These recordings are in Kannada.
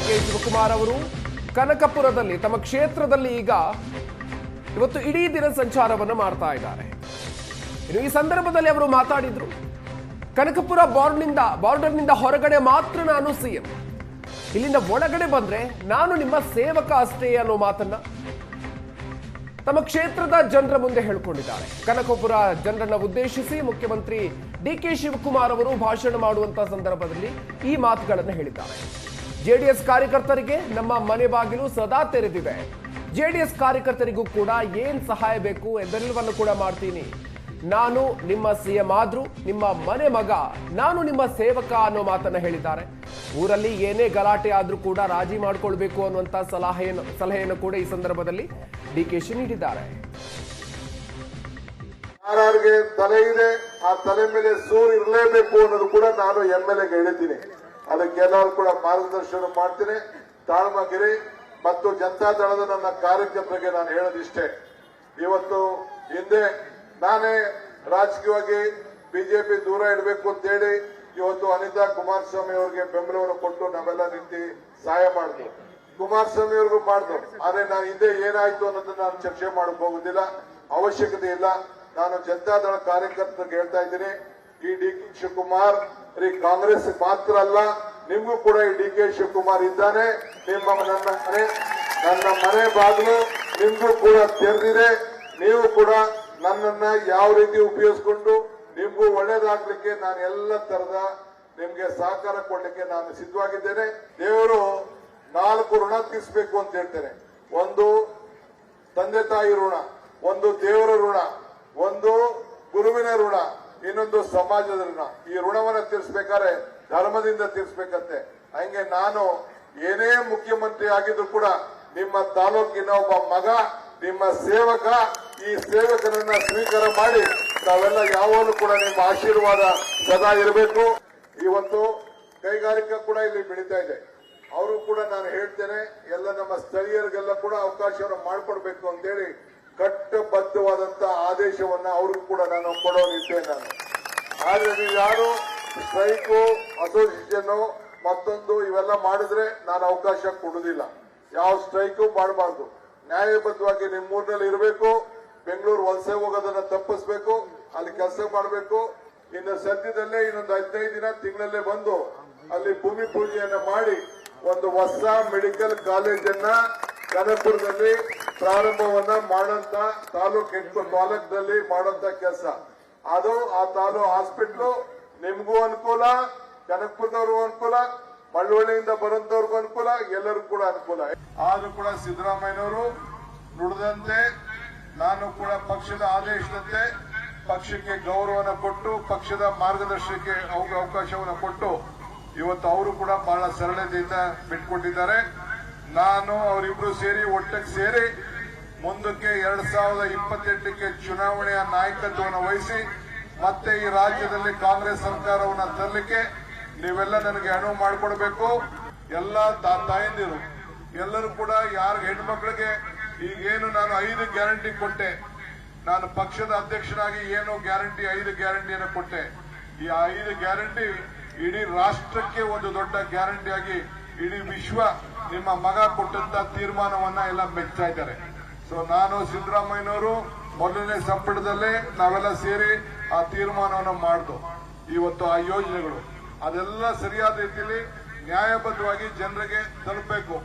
ಕೆ ಶಿವಕುಮಾರ್ ಅವರು ಕನಕಪುರದಲ್ಲಿ ತಮ್ಮ ಕ್ಷೇತ್ರದಲ್ಲಿ ಈಗ ಇವತ್ತು ಇಡೀ ದಿನ ಸಂಚಾರವನ್ನು ಮಾಡ್ತಾ ಇದ್ದಾರೆ. ಇನ್ನು ಈ ಸಂದರ್ಭದಲ್ಲಿ ಅವರು ಮಾತಾಡಿದ್ರು, ಕನಕಪುರ ಬಾರ್ಡರ್ನಿಂದ ಹೊರಗಡೆ ಮಾತ್ರ ನಾನು ಸಿಎಂ, ಇಲ್ಲಿಂದ ಒಳಗಡೆ ಬಂದ್ರೆ ನಾನು ನಿಮ್ಮ ಸೇವಕ ಅಷ್ಟೇ ಅನ್ನೋ ಮಾತನ್ನ ತಮ್ಮ ಕ್ಷೇತ್ರದ ಜನರ ಮುಂದೆ ಹೇಳಿಕೊಂಡಿದ್ದಾರೆ. ಕನಕಪುರ ಜನರನ್ನ ಉದ್ದೇಶಿಸಿ ಮುಖ್ಯಮಂತ್ರಿ ಡಿ ಕೆ ಶಿವಕುಮಾರ್ ಅವರು ಭಾಷಣ ಮಾಡುವಂತಹ ಸಂದರ್ಭದಲ್ಲಿ ಈ ಮಾತುಗಳನ್ನು ಹೇಳಿದ್ದಾರೆ. ಜೆಡಿಎಸ್ ಕಾರ್ಯಕರ್ತರಿಗೆ ನಮ್ಮ ಮನೆ ಬಾಗಿಲು ಸದಾ ತೆರೆದಿದೆ. ಜೆಡಿಎಸ್ ಕಾರ್ಯಕರ್ತರಿಗೂ ಕೂಡ ಏನ್ ಸಹಾಯ ಬೇಕು ಎಲ್ಲವನ್ನೂ ಕೂಡ ಮಾಡ್ತೀನಿ. ನಾನು ನಿಮ್ಮ ಸಿಎಂ ಆದ್ರೂ ನಿಮ್ಮ ಮನೆ ಮಗ, ನಾನು ನಿಮ್ಮ ಸೇವಕ ಅನ್ನೋ ಮಾತನ್ನ ಹೇಳಿದ್ದಾರೆ. ಊರಲ್ಲಿ ಏನೇ ಗಲಾಟೆ ಆದ್ರೂ ಕೂಡ ರಾಜಿ ಮಾಡ್ಕೊಳ್ಬೇಕು ಅನ್ನುವಂತ ಸಲಹೆಯನ್ನು ಕೂಡ ಈ ಸಂದರ್ಭದಲ್ಲಿ ಡಿ ಕೆ ಶಿ ನೀಡಿದ್ದಾರೆ. ಯಾರಿಗೆ ತಲೆ ಇದೆ ಆ ತಲೆ ಮೇಲೆ ಸೂರು ಇರಲೇಬೇಕು ಅನ್ನೋದು ಕೂಡ ನಾನು ಎಂಎಲ್ಎಗೆ ಹೇಳಿದ್ದೀನಿ. ಅದಕ್ಕೆಲ್ಲರೂ ಕೂಡ ಮಾರ್ಗದರ್ಶನ ಮಾಡ್ತೀನಿ. ತಾಳ್ಮಗಿರಿ ಮತ್ತು ಜನತಾದಳದ ನನ್ನ ಕಾರ್ಯಕರ್ತರಿಗೆ ನಾನು ಹೇಳೋದಿಷ್ಟೇ, ಇವತ್ತು ಹಿಂದೆ ನಾನೇ ರಾಜಕೀಯವಾಗಿ ಬಿಜೆಪಿ ದೂರ ಇಡಬೇಕು ಅಂತ ಹೇಳಿ ಇವತ್ತು ಅನಿತಾ ಕುಮಾರಸ್ವಾಮಿ ಅವರಿಗೆ ಬೆಂಬಲವನ್ನು ಕೊಟ್ಟು ನಾವೆಲ್ಲ ನಿಂತು ಸಹಾಯ ಮಾಡಿದ್ವಿ. ಕುಮಾರಸ್ವಾಮಿ ಅವ್ರಿಗೂ ಮಾಡಿದ್ರು. ಆದ್ರೆ ನಾನು ಹಿಂದೆ ಏನಾಯ್ತು ಅನ್ನೋದನ್ನ ನಾನು ಚರ್ಚೆ ಮಾಡಕ್ ಹೋಗುದಿಲ್ಲ, ಅವಶ್ಯಕತೆ ಇಲ್ಲ. ನಾನು ಜನತಾದಳ ಕಾರ್ಯಕರ್ತರಿಗೆ ಹೇಳ್ತಾ ಇದ್ದೀನಿ, ಈ ಡಿ ಕೆ ಶಿವಕುಮಾರ್ ಕಾಂಗ್ರೆಸ್ ಮಾತ್ರ ಅಲ್ಲ, ನಿಮ್ಗೂ ಕೂಡ ಈ ಡಿ ಕೆ ಶಿವಕುಮಾರ್ ಇದ್ದಾನೆ. ನನ್ನ ಮನೆ ಬಾಗಿಲು ನಿಮ್ಗೂ ಕೂಡ ತೆರೆದಿದೆ. ನೀವು ಕೂಡ ನನ್ನನ್ನ ಯಾವ ರೀತಿ ಉಪಯೋಗಿಸಿಕೊಂಡು ನಿಮ್ಗೂ ಒಳ್ಳೇದಾಗ್ಲಿಕ್ಕೆ ನಾನು ಎಲ್ಲ ತರದ ನಿಮ್ಗೆ ಸಹಕಾರ ಕೊಡ್ಲಿಕ್ಕೆ ನಾನು ಸಿದ್ಧವಾಗಿದ್ದೇನೆ. ದೇವರು 4 ಋಣ ತೀರಿಸಬೇಕು ಅಂತ ಹೇಳ್ತೇನೆ. ಒಂದು ತಂದೆ ತಾಯಿ ಋಣ, ಒಂದು ದೇವರ ಋಣ, ಒಂದು ಗುರುವಿನ ಋಣ, ಇನ್ನೊಂದು ಸಮಾಜದ ಋಣ. ಈ ಋಣವನ್ನ ತೀರಿಸಬೇಕಾದ್ರೆ ಧರ್ಮದಿಂದ ತೀರಿಸಬೇಕಂತೆ. ಹಂಗೆ ನಾನು ಏನೇ ಮುಖ್ಯಮಂತ್ರಿ ಆಗಿದ್ರು ಕೂಡ ನಿಮ್ಮ ತಾಲೂಕಿನ ಒಬ್ಬ ಮಗ, ನಿಮ್ಮ ಸೇವಕ. ಈ ಸೇವಕನನ್ನ ಸ್ವೀಕಾರ ಮಾಡಿ ನಾವೆಲ್ಲ ಯಾವಾಗಲೂ ಕೂಡ ನಿಮ್ಮ ಆಶೀರ್ವಾದ ಸದಾ ಇರಬೇಕು. ಇವತ್ತು ಕೈಗಾರಿಕಾ ಕೂಡ ಇಲ್ಲಿ ಬೆಳೀತಾ ಇದೆ. ಅವರು ಕೂಡ ನಾನು ಹೇಳ್ತೇನೆ, ಎಲ್ಲ ನಮ್ಮ ಸ್ಥಳೀಯರಿಗೆಲ್ಲ ಕೂಡ ಅವಕಾಶವನ್ನು ಮಾಡಿಕೊಡ್ಬೇಕು ಅಂತೇಳಿ ಕಟ್ಟಬದ್ಧವಾದಂತಹ ಆದೇಶವನ್ನ ಅವ್ರಿಗೂ ಕೂಡ ನಾನು ಕೊಡೋನಿದ್ದೇನೆ ನಾನು. ಆದ್ರೆ ನೀವು ಯಾರು ಸ್ಟ್ರೈಕು, ಅಸೋಸಿಯೇಷನ್, ಮತ್ತೊಂದು ಇವೆಲ್ಲ ಮಾಡಿದ್ರೆ ನಾನು ಅವಕಾಶ ಕೊಡುವುದಿಲ್ಲ. ಯಾವ ಸ್ಟ್ರೈಕು ಮಾಡಬಾರ್ದು. ನ್ಯಾಯಬದ್ಧವಾಗಿ ನಿಮ್ಮೂರಿನಲ್ಲಿ ಇರಬೇಕು. ಬೆಂಗಳೂರು ವಲಸೆ ಹೋಗೋದನ್ನ ತಪ್ಪಿಸಬೇಕು, ಅಲ್ಲಿ ಕೆಲಸ ಮಾಡಬೇಕು. ಇನ್ನು ಸದ್ಯದಲ್ಲೇ ಇನ್ನೊಂದು 15 ದಿನ ತಿಂಗಳಲ್ಲೇ ಬಂದು ಅಲ್ಲಿ ಭೂಮಿ ಪೂಜೆಯನ್ನ ಮಾಡಿ ಒಂದು ಹೊಸ ಮೆಡಿಕಲ್ ಕಾಲೇಜನ್ನ ಕನಕಪುರದಲ್ಲಿ ಪ್ರಾರಂಭವನ್ನ ಮಾಡಂತ ತಾಲೂಕಲ್ಲಿ ಮಾಡಂತ ಕೆಲಸ. ಅದು ಆ ಹಾಸ್ಪಿಟ್ಲು ನಿಮ್ಗೂ ಅನುಕೂಲ, ಕನಕಪುರದವ್ರಿಗೂ ಅನುಕೂಲ, ಮಳವಳ್ಳಿಯಿಂದ ಬರೋಂತವ್ರಿಗೂ ಅನುಕೂಲ, ಎಲ್ಲರಿಗೂ ಕೂಡ ಅನುಕೂಲ. ಆದ್ರೂ ಕೂಡ ಸಿದ್ದರಾಮಯ್ಯನವರು ನುಡಿದಂತೆ ನಾನು ಕೂಡ ಪಕ್ಷದ ಆದೇಶದಂತೆ ಪಕ್ಷಕ್ಕೆ ಗೌರವನ ಕೊಟ್ಟು ಪಕ್ಷದ ಮಾರ್ಗದರ್ಶನಕ್ಕೆ ಅವಕಾಶವನ್ನು ಕೊಟ್ಟು ಇವತ್ತು ಅವರು ಕೂಡ ಬಹಳ ಸರಳತೆಯಿಂದ ಬಿಟ್ಕೊಟ್ಟಿದ್ದಾರೆ. ನಾನು ಅವರಿಬ್ರು ಸೇರಿ ಒಟ್ಟಿಗೆ ಸೇರಿ ಮುಂದಕ್ಕೆ 2028ಕ್ಕೆ ಚುನಾವಣೆಯ ನಾಯಕತ್ವವನ್ನು ವಹಿಸಿ ಮತ್ತೆ ಈ ರಾಜ್ಯದಲ್ಲಿ ಕಾಂಗ್ರೆಸ್ ಸರ್ಕಾರವನ್ನು ತರಲಿಕ್ಕೆ ನೀವೆಲ್ಲ ನನಗೆ ಅನುವು ಮಾಡಿಕೊಡ್ಬೇಕು. ಎಲ್ಲ ತಾಯಂದಿರು ಎಲ್ಲರೂ ಕೂಡ ಯಾರ ಹೆಣ್ಮಕ್ಳಿಗೆ ಈಗೇನು ನಾನು 5 ಗ್ಯಾರಂಟಿ ಕೊಟ್ಟೆ, ನಾನು ಪಕ್ಷದ ಅಧ್ಯಕ್ಷನಾಗಿ ಏನು ಗ್ಯಾರಂಟಿ 5 ಗ್ಯಾರಂಟಿಯನ್ನು ಕೊಟ್ಟೆ. ಈ 5 ಗ್ಯಾರಂಟಿ ಇಡೀ ರಾಷ್ಟ್ರಕ್ಕೆ ಒಂದು ದೊಡ್ಡ ಗ್ಯಾರಂಟಿಯಾಗಿ ಇಡೀ ವಿಶ್ವ ನಿಮ್ಮ ಮಗ ಕೊಟ್ಟಂತ ತೀರ್ಮಾನವನ್ನ ಎಲ್ಲ ಮೆಚ್ಚುತ್ತಾ ಇದ್ದಾರೆ. ಸೊ ನಾನು ಸಿದ್ದರಾಮಯ್ಯನವರು ಮೊದಲನೇ ಸಂಪುಟದಲ್ಲೇ ನಾವೆಲ್ಲ ಸೇರಿ ಆ ತೀರ್ಮಾನವನ್ನು ಮಾಡಿದ್ದು. ಇವತ್ತು ಆ ಯೋಜನೆಗಳು ಅದೆಲ್ಲ ಸರಿಯಾದ ರೀತಿಯಲ್ಲಿ ನ್ಯಾಯಬದ್ಧವಾಗಿ ಜನರಿಗೆ ತಲುಪಬೇಕು.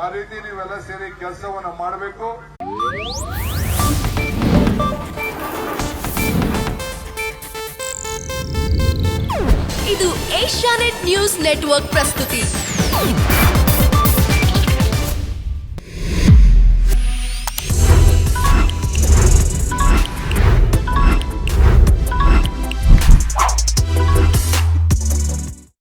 ಆ ರೀತಿ ನೀವೆಲ್ಲ ಸೇರಿ ಕೆಲಸವನ್ನ ಮಾಡಬೇಕು. ಇದು ಏಷ್ಯಾನೆಟ್ ನ್ಯೂಸ್ ನೆಟ್ವರ್ಕ್ ಪ್ರಸ್ತುತಿ.